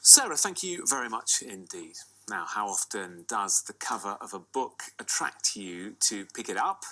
Sarah, thank you very much indeed. Now, how often does the cover of a book attract you to pick it up,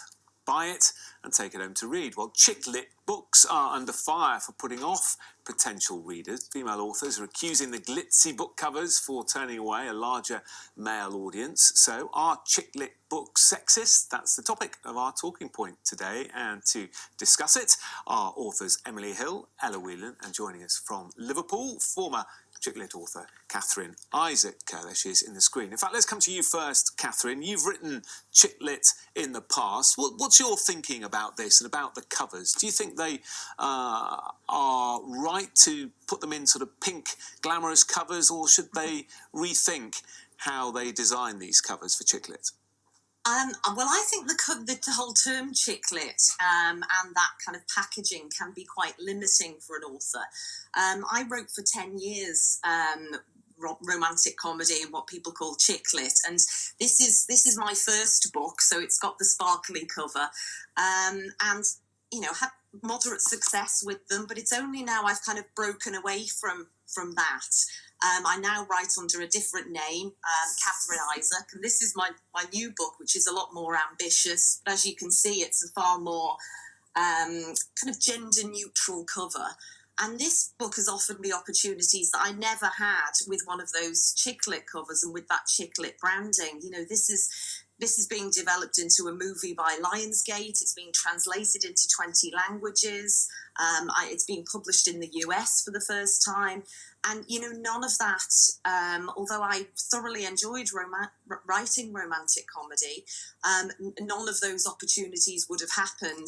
buy it, and take it home to read? Well, chick lit books are under fire for putting off potential readers. Female authors are accusing the glitzy book covers for turning away a larger male audience. So, are chick lit books sexist? That's the topic of our talking point today. And to discuss it, are authors Emily Hill, Ella Whelan, and joining us from Liverpool, former chick lit author Catherine Isaac. There she is in the screen. In fact, let's come to you first, Catherine. You've written chick lit in the past. What's your thinking about this and about the covers? Do you think they are right to put them in sort of pink, glamorous covers, or should they rethink how they design these covers for chick lit? Well, I think the whole term chick lit and that kind of packaging can be quite limiting for an author. I wrote for 10 years romantic comedy and what people call chick lit, and this is my first book, so it's got the sparkly cover, and had moderate success with them, but it's only now I've kind of broken away from that. I now write under a different name, Catherine Isaac, and this is my new book, which is a lot more ambitious. But as you can see, it's a far more kind of gender-neutral cover. And this book has offered me opportunities that I never had with one of those chick lit covers and with that chick lit branding. This is being developed into a movie by Lionsgate. It's being translated into 20 languages. It's being published in the US for the first time. And, none of that, although I thoroughly enjoyed writing romantic comedy, none of those opportunities would have happened,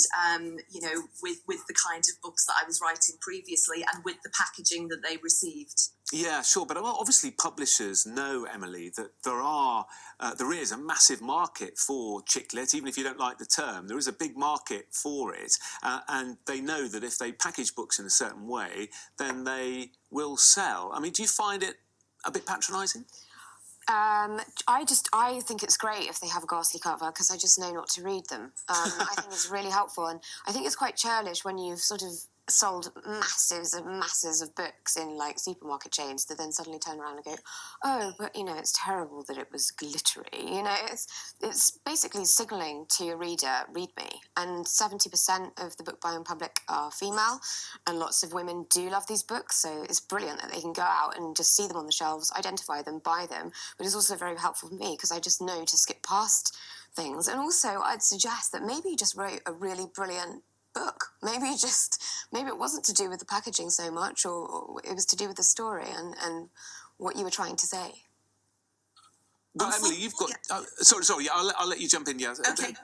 with the kind of books that I was writing previously and with the packaging that they received. Yeah, sure, but obviously publishers know, Emily, that there is a massive market for chick lit. Even if you don't like the term, there is a big market for it, and they know that if they package books in a certain way, then they will sell. I mean, do you find it a bit patronising? I think it's great if they have a ghastly cover, because I just know not to read them. I think it's really helpful, and I think it's quite churlish when you've sort of sold masses and masses of books in like supermarket chains to then suddenly turn around and go, oh, but it's terrible that it was glittery. It's basically signalling to your reader, read me. And 70% of the book buying public are female, and lots of women do love these books, so it's brilliant that they can go out and just see them on the shelves, identify them, buy them. But it's also very helpful for me because I just know to skip past things. And also I'd suggest that maybe you just wrote a really brilliant book. Maybe it wasn't to do with the packaging so much, or it was to do with the story and what you were trying to say. Well, Emily, you've got... Sorry, I'll let you jump in, yeah. Okay.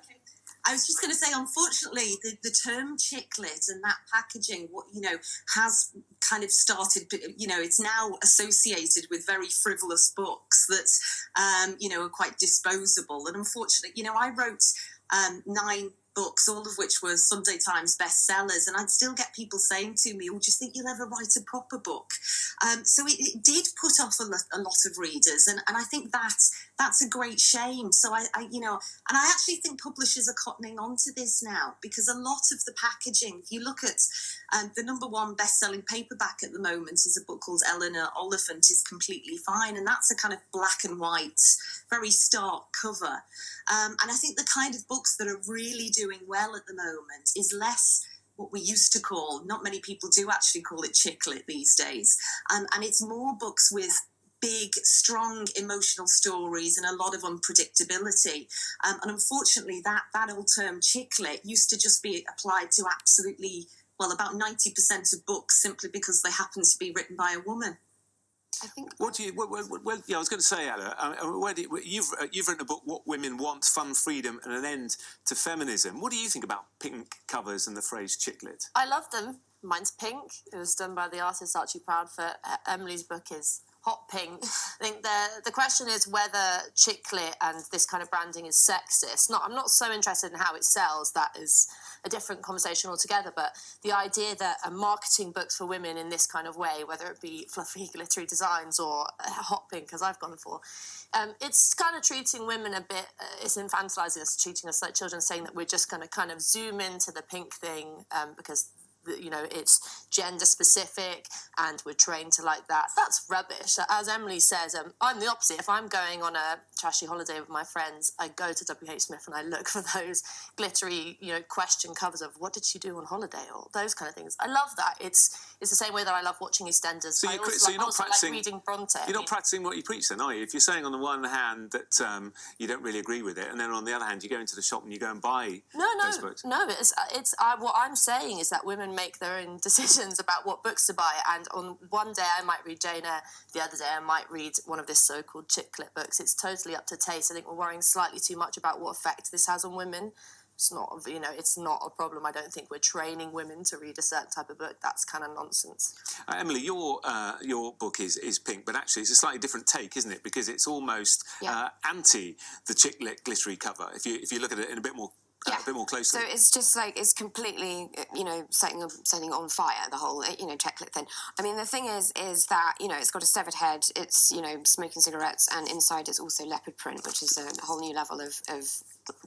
I was just going to say, unfortunately, the term chick lit and that packaging, has kind of started, it's now associated with very frivolous books that, are quite disposable. And unfortunately, I wrote 9 books, all of which were Sunday Times bestsellers, and I'd still get people saying to me, oh, do you think you'll ever write a proper book? So it did put off a lot of readers, and I think that's a great shame. So I actually think publishers are cottoning on to this now, because a lot of the packaging, if you look at the #1 best-selling paperback at the moment is a book called Eleanor Oliphant, is completely fine, and that's a kind of black and white, very stark cover. And I think the kind of books that are really doing well at the moment is less what we used to call, not many people do actually call it chick lit these days, and it's more books with big, strong emotional stories and a lot of unpredictability. And unfortunately, that old term chick lit used to just be applied to absolutely, about 90% of books simply because they happen to be written by a woman. I think. What do you? Yeah, I was going to say, Ella. You've written a book, What Women Want: Fun, Freedom, and an End to Feminism. What do you think about pink covers and the phrase chick lit? I love them. Mine's pink. It was done by the artist Archie Proudfoot. Emily's book is hot pink. I think the question is whether chick lit and this kind of branding is sexist. I'm not so interested in how it sells. That is a different conversation altogether. But the idea that marketing books for women in this kind of way, whether it be fluffy, glittery designs or hot pink, as I've gone for, it's kind of treating women a bit, it's infantilizing us, treating us like children, saying that we're just going to kind of zoom into the pink thing because you know, it's gender specific and we're trained to like that. That's rubbish. As Emily says, I'm the opposite. If I'm going on a trashy holiday with my friends, I go to WH Smith and I look for those glittery, you know, question covers of what did she do on holiday or those kind of things. I love that. It's the same way that I love watching EastEnders. So, you're not practicing, like reading Bronte. You're not practicing what you preach then, are you? If you're saying on the one hand that you don't really agree with it, and then on the other hand you go into the shop and you go and buy those books. No, what I'm saying is that women make their own decisions about what books to buy, and on one day I might read Jane Eyre, the other day I might read one of this so-called chick lit books. It's totally up to taste. I think we're worrying slightly too much about what effect this has on women. It's not, you know, it's not a problem. I don't think we're training women to read a certain type of book. That's kind of nonsense. Emily, your book is pink, but actually it's a slightly different take, isn't it? Because it's almost anti the chick lit glittery cover. If you look at it in a bit more closely. So it's just like, it's completely, you know, setting on fire, the whole, you know, checklet thing. I mean, the thing is that, you know, it's got a severed head, it's, you know, smoking cigarettes, and inside it's also leopard print, which is a whole new level of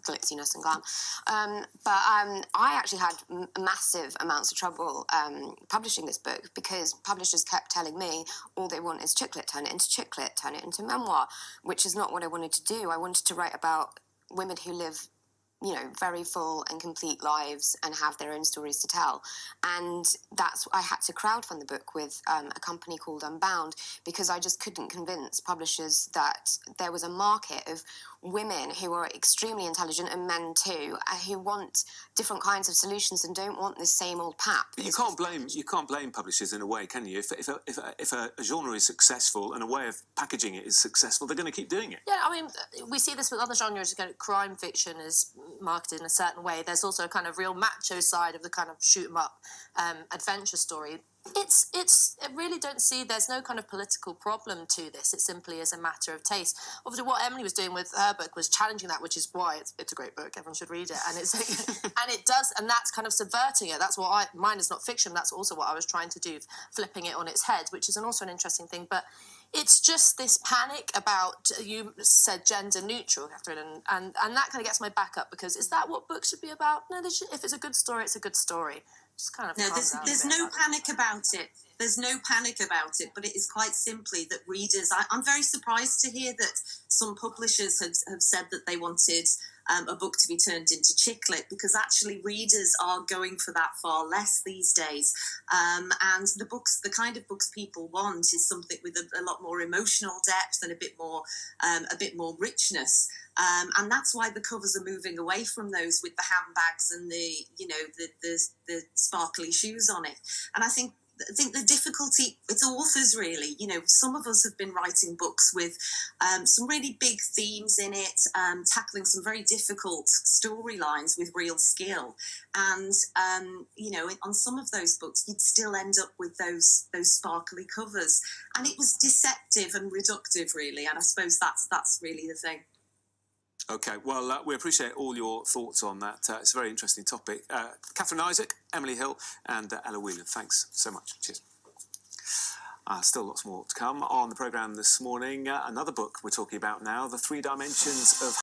glitziness and glam. But I actually had massive amounts of trouble publishing this book, because publishers kept telling me all they want is chick lit, turn it into chick lit, turn it into memoir, which is not what I wanted to do. I wanted to write about women who live, you know, very full and complete lives and have their own stories to tell. And I had to crowdfund the book with a company called Unbound, because I just couldn't convince publishers that there was a market of women who are extremely intelligent, and men too, who want different kinds of solutions and don't want this same old pap. But you can't blame publishers in a way, can you? If a genre is successful and a way of packaging it is successful, they're going to keep doing it. Yeah, I mean, we see this with other genres. Crime fiction is marketed in a certain way. There's also a kind of real macho side of the kind of shoot 'em up adventure story. I really don't see, there's no kind of political problem to this. It simply is a matter of taste. Obviously, what Emily was doing with her book was challenging that, which is why it's a great book. Everyone should read it, and and that's kind of subverting it. That's what mine is not fiction. That's also what I was trying to do, flipping it on its head, which is also an interesting thing. But it's just this panic about, you said gender neutral, Catherine, and that kind of gets my back up, because is that what books should be about? No, if it's a good story, it's a good story. Just kind of there's no panic about it. There's no panic about it, but it is quite simply that readers... I'm very surprised to hear that some publishers have said that they wanted a book to be turned into chick lit, because actually readers are going for that far less these days. And the kind of books people want is something with a lot more emotional depth and a bit more richness. And that's why the covers are moving away from those with the handbags and the sparkly shoes on it. And I think the difficulty, it's authors really. You know, some of us have been writing books with some really big themes in it, tackling some very difficult storylines with real skill. And, on some of those books, you'd still end up with those sparkly covers. And it was deceptive and reductive, really. And I suppose that's really the thing. Okay, well, we appreciate all your thoughts on that. It's a very interesting topic. Catherine Isaac, Emily Hill, and Ella Whelan, thanks so much. Cheers. Still lots more to come on the programme this morning. Another book we're talking about now, The 3 Dimensions of